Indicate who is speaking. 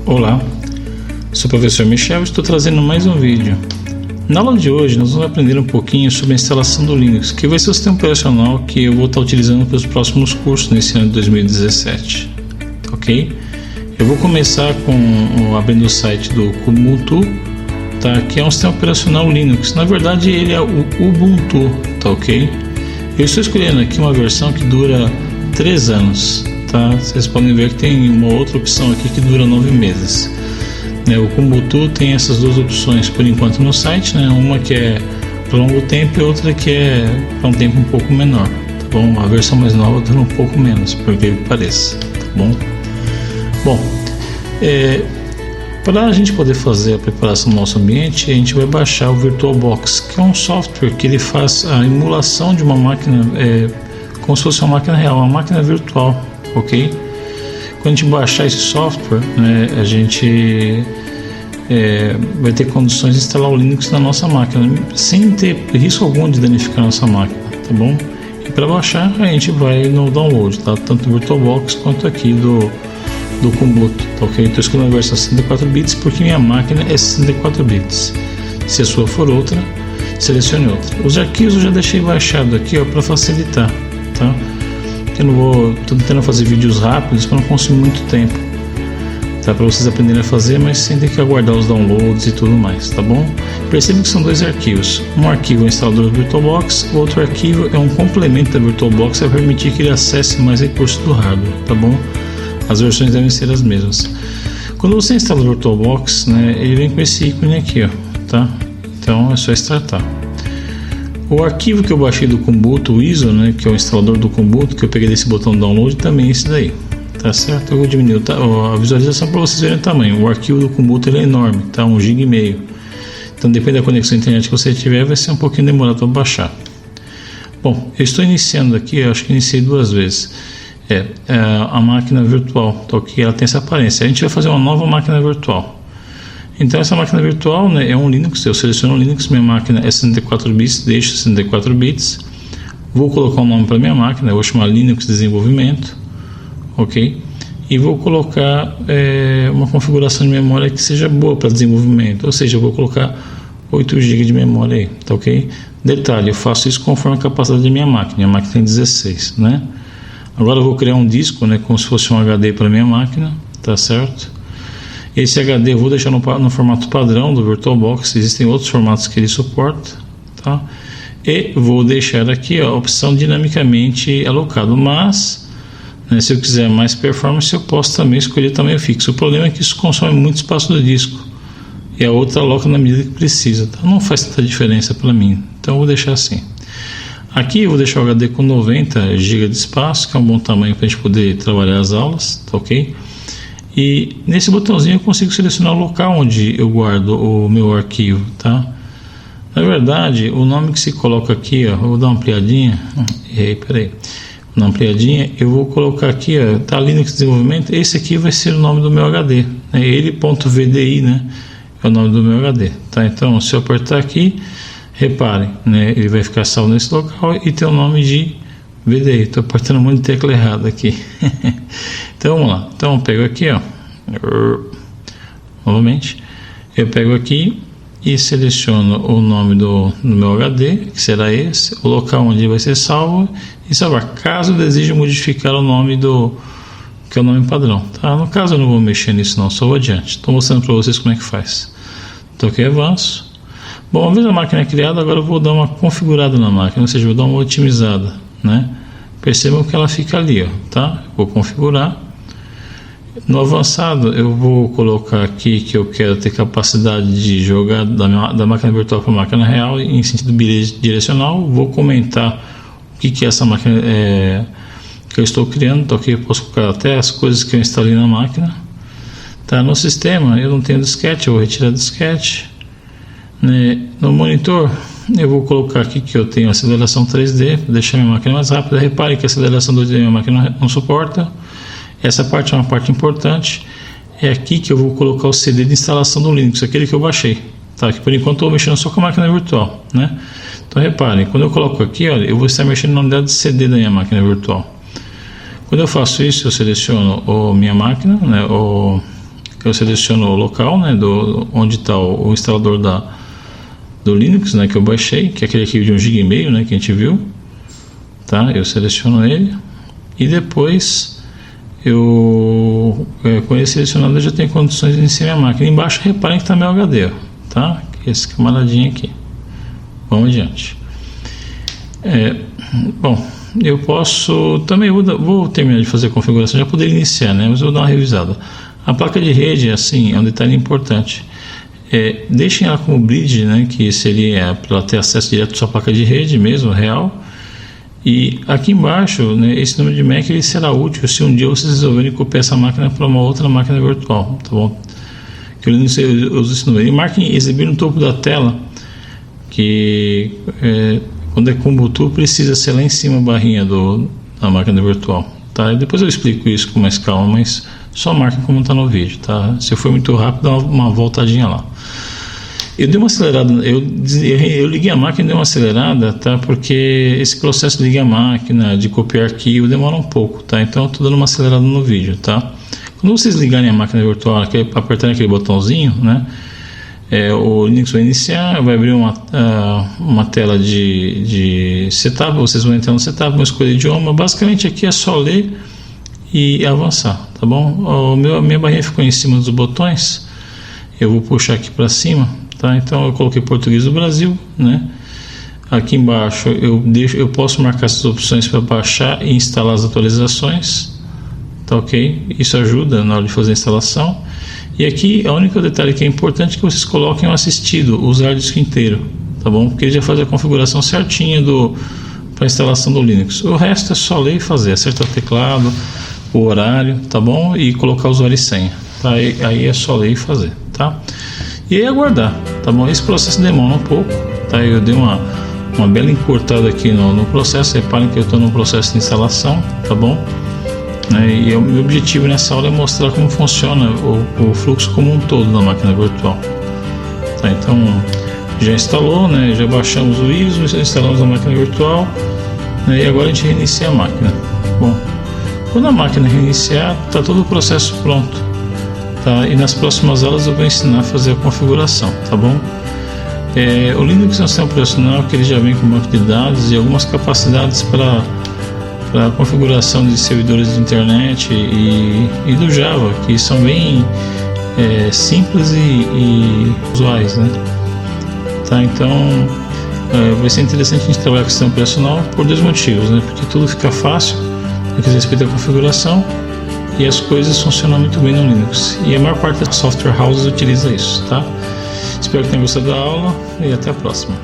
Speaker 1: Olá, sou o professor Michel e estou trazendo mais um vídeo. Na aula de hoje nós vamos aprender um pouquinho sobre a instalação do Linux, que vai ser o sistema operacional que eu vou estar utilizando para os próximos cursos nesse ano de 2017, ok? Eu vou começar abrindo o site do Kubuntu, tá? Que é um sistema operacional Linux. Na verdade ele é o Ubuntu, tá ok? Eu estou escolhendo aqui uma versão que dura 3 anos. Tá? Vocês podem ver que tem uma outra opção aqui que dura 9 meses. O Kubuntu tem essas duas opções por enquanto no site, né? Uma que é por longo tempo e outra que é para um tempo um pouco menor. Tá bom? A versão mais nova dura um pouco menos, por que pareça. Tá bom? Bom, para a gente poder fazer a preparação do nosso ambiente, a gente vai baixar o VirtualBox, que é um software que ele faz a emulação de uma máquina, como se fosse uma máquina real, uma máquina virtual. Ok? Quando a gente baixar esse software, né, a gente vai ter condições de instalar o Linux na nossa máquina, sem ter risco algum de danificar a nossa máquina, tá bom? E para baixar, a gente vai no download, tá? Tanto do VirtualBox quanto aqui do Kubuntu, tá ok? Estou escolhendo a versão 64 bits porque minha máquina é 64 bits. Se a sua for outra, selecione outra. Os arquivos eu já deixei baixado aqui para facilitar, tá? Estou tentando fazer vídeos rápidos para não consumir muito tempo, tá? Para vocês aprenderem a fazer, mas sem ter que aguardar os downloads e tudo mais, tá bom? Percebam que são dois arquivos. Um arquivo é o instalador do VirtualBox, o outro arquivo é um complemento da VirtualBox para permitir que ele acesse mais recursos do hardware, tá bom? As versões devem ser as mesmas. Quando você instala o VirtualBox, né, ele vem com esse ícone aqui, ó, tá? Então é só startar. O arquivo que eu baixei do Kubuntu, o ISO, né, que é o instalador do Kubuntu, que eu peguei desse botão download, também é esse daí, tá certo? Eu vou diminuir a visualização para vocês verem o tamanho. O arquivo do Kubuntu ele é enorme, tá? 1,5 GB. Então depende da conexão internet que você tiver, vai ser um pouquinho demorado para baixar. Bom, eu estou iniciando aqui, eu acho que iniciei 2 vezes. A máquina virtual, tá ok? Ela tem essa aparência. A gente vai fazer uma nova máquina virtual. Então essa máquina virtual, né, é um Linux, eu seleciono o Linux, minha máquina é 64 bits, deixo 64 bits, vou colocar um nome para minha máquina, eu vou chamar Linux Desenvolvimento, ok? E vou colocar uma configuração de memória que seja boa para desenvolvimento, ou seja, eu vou colocar 8 GB de memória aí, tá ok? Detalhe, eu faço isso conforme a capacidade da minha máquina tem 16, né? Agora eu vou criar um disco, né, como se fosse um HD para minha máquina, tá certo? Esse HD eu vou deixar no formato padrão do VirtualBox, existem outros formatos que ele suporta, tá? E vou deixar aqui a opção dinamicamente alocado, mas né, se eu quiser mais performance eu posso também escolher tamanho fixo. O problema é que isso consome muito espaço do disco e a outra aloca na medida que precisa, tá? Não faz tanta diferença para mim, então eu vou deixar assim. Aqui eu vou deixar o HD com 90 GB de espaço, que é um bom tamanho para a gente poder trabalhar as aulas, tá ok? E nesse botãozinho eu consigo selecionar o local onde eu guardo o meu arquivo, tá? Na verdade, o nome que se coloca aqui, ó, eu vou dar uma ampliadinha, uma ampliadinha, eu vou colocar aqui, ó, tá Linux Desenvolvimento, esse aqui vai ser o nome do meu HD, né? Ele.vdi, né? É o nome do meu HD, tá? Então, se eu apertar aqui, reparem, né? Ele vai ficar salvo nesse local e tem o nome de VDI, estou apertando um monte de tecla errada aqui. Então vamos lá, então eu pego aqui, ó, novamente, eu pego aqui e seleciono o nome do meu HD, que será esse, o local onde vai ser salvo e salvar, caso eu deseje modificar o nome que é o nome padrão, tá? No caso eu não vou mexer nisso não, só vou adiante, estou mostrando para vocês como é que faz. Então aqui avanço. Bom, uma vez a máquina é criada, agora eu vou dar uma configurada na máquina, ou seja, vou dar uma otimizada, né? Percebam que ela fica ali, ó, tá? Vou configurar. No avançado eu vou colocar aqui que eu quero ter capacidade de jogar da máquina virtual para a máquina real em sentido bidirecional. Vou comentar o que é essa máquina que eu estou criando, tá ok? Eu posso colocar até as coisas que eu instalei na máquina. Tá, no sistema eu não tenho disquete, eu vou retirar disquete. No monitor eu vou colocar aqui que eu tenho aceleração 3D para deixar minha máquina mais rápida. Repare que a aceleração 2D minha máquina não suporta. Essa parte é uma parte importante. É aqui que eu vou colocar o CD de instalação do Linux, aquele que eu baixei, tá? Que por enquanto estou mexendo só com a máquina virtual, né? Então reparem, quando eu coloco aqui, olha, eu vou estar mexendo na unidade de CD da minha máquina virtual. Quando eu faço isso, eu seleciono minha máquina, né, eu seleciono o local, né, onde está o instalador do Linux, né, que eu baixei, que é aquele aqui de 1,5 GB, né, que a gente viu, tá? Eu seleciono ele e depois com ele selecionado eu já tenho condições de iniciar minha máquina. Embaixo reparem que está meu HD, tá? Esse camaradinho aqui. Vamos adiante. Bom, eu posso também vou terminar de fazer a configuração, já poderia iniciar, né? Mas eu vou dar uma revisada. A placa de rede, assim, é um detalhe importante. Deixem ela como bridge, né? Que seria para ela ter acesso direto à sua placa de rede mesmo, real. E aqui embaixo, né, esse número de MAC ele será útil se um dia vocês resolverem copiar essa máquina para uma outra máquina virtual, tá bom? Que eu não sei, eu uso esse número. E marquem exibir no topo da tela que quando é com Ubuntu precisa ser lá em cima a barrinha da máquina virtual, tá? E depois eu explico isso com mais calma, mas só marquem como está no vídeo, tá? Se for muito rápido, dá uma voltadinha lá. Eu dei uma acelerada, eu liguei a máquina e dei uma acelerada, tá? Porque esse processo de ligar a máquina, de copiar arquivo, demora um pouco, tá? Então eu estou dando uma acelerada no vídeo, tá? Quando vocês ligarem a máquina virtual, apertarem aquele botãozinho, né? O Linux vai iniciar, vai abrir uma tela de setup, vocês vão entrar no setup, vão escolher idioma. Basicamente aqui é só ler e avançar, tá bom? Minha barrinha ficou em cima dos botões, eu vou puxar aqui para cima, tá? Então eu coloquei português do Brasil, né? Aqui embaixo eu posso marcar essas opções para baixar e instalar as atualizações, tá ok? Isso ajuda na hora de fazer a instalação. E aqui o único detalhe que é importante é que vocês coloquem o assistido, usar disco inteiro, tá bom? Porque ele já faz a configuração certinha para a instalação do Linux. O resto é só ler e fazer, acertar o teclado, o horário, tá bom? E colocar usuário e senha, tá? Aí é só ler e fazer, tá? E aí aguardar, tá bom? Esse processo demora um pouco, tá? Eu dei uma bela encurtada aqui no processo. Reparem que eu estou no processo de instalação, tá bom? E o meu objetivo nessa aula é mostrar como funciona o fluxo como um todo na máquina virtual, tá? Então já instalou, né? Já baixamos o ISO, instalamos a máquina virtual, né? E agora a gente reinicia a máquina. Bom, quando a máquina reiniciar, está todo o processo pronto, tá? E nas próximas aulas eu vou ensinar a fazer a configuração, tá bom? O Linux é um sistema operacional que ele já vem com banco de dados e algumas capacidades para a configuração de servidores de internet e do Java, que são bem simples e usuais, né? Tá, então vai ser interessante a gente trabalhar com o sistema operacional por dois motivos, né? Porque tudo fica fácil no que diz respeito à configuração e as coisas funcionam muito bem no Linux, e a maior parte das software houses utiliza isso, tá? Espero que tenham gostado da aula e até a próxima.